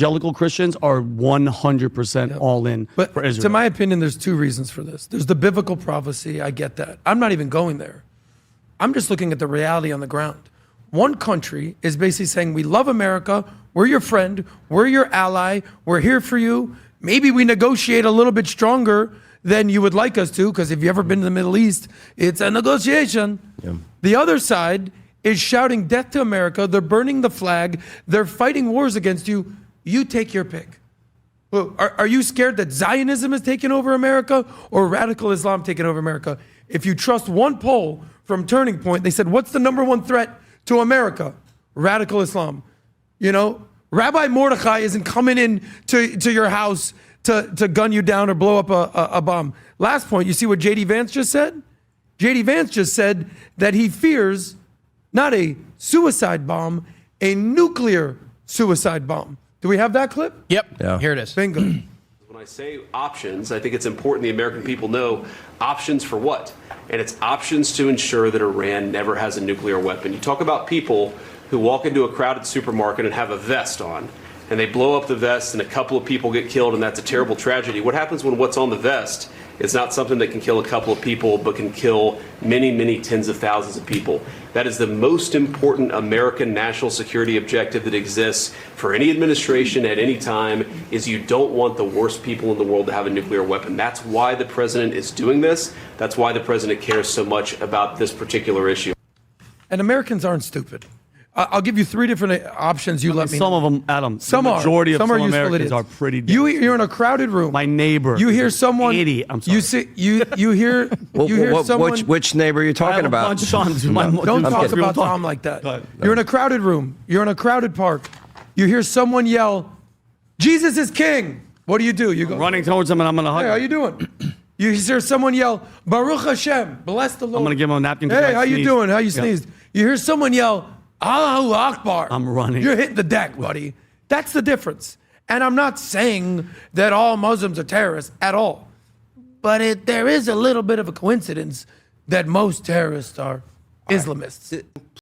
evangelical Christians are 100% all in for Israel. To my opinion, there's two reasons for this. There's the biblical prophecy. I get that. I'm not even going there. I'm just looking at the reality on the ground. One country is basically saying, we love America. We're your friend. We're your ally. We're here for you. Maybe we negotiate a little bit stronger than you would like us to, because if you've ever been to the Middle East, it's a negotiation. Yeah. The other side is shouting death to America. They're burning the flag. They're fighting wars against you. You take your pick. Well, are you scared that Zionism is taking over America or radical Islam taking over America? If you trust one poll from Turning Point, they said, what's the number one threat to America? Radical Islam. You know, Rabbi Mordechai isn't coming in to your house to gun you down or blow up a bomb. Last point, you see what J.D. Vance just said? J.D. Vance just said that he fears not a suicide bomb, a nuclear suicide bomb. Do we have that clip? Yep. Yeah. Here it is. Bingo. When I say options, I think it's important the American people know options for what? And it's options to ensure that Iran never has a nuclear weapon. You talk about people who walk into a crowded supermarket and have a vest on, and they blow up the vest and a couple of people get killed, and that's a terrible tragedy. What happens when what's on the vest is not something that can kill a couple of people, but can kill many, many tens of thousands of people? That is the most important American national security objective that exists for any administration at any time, is you don't want the worst people in the world to have a nuclear weapon. That's why the president is doing this. That's why the president cares so much about this particular issue. And Americans aren't stupid. I'll give you three different options. You let me know. Some of them, Adam. Some the majority are. of some Americans are pretty dumb. You're in a crowded room. My neighbor. You hear someone. Idiot. I'm sorry. You hear someone. Which neighbor are you talking about? Don't talk about Tom like that. You're in a crowded room. You're in a crowded park. You hear someone yell, "Jesus is king." What do? You go running towards him and I'm going to hug him. Hey, how you doing? You hear someone yell, "Baruch Hashem," bless the Lord. I'm going to give him a napkin. Hey, how you doing? How you sneezed? You hear someone yell, Allahu Akbar. I'm running. You're hitting the deck, buddy. That's the difference. And I'm not saying that all Muslims are terrorists at all. But there is a little bit of a coincidence that most terrorists are Islamists.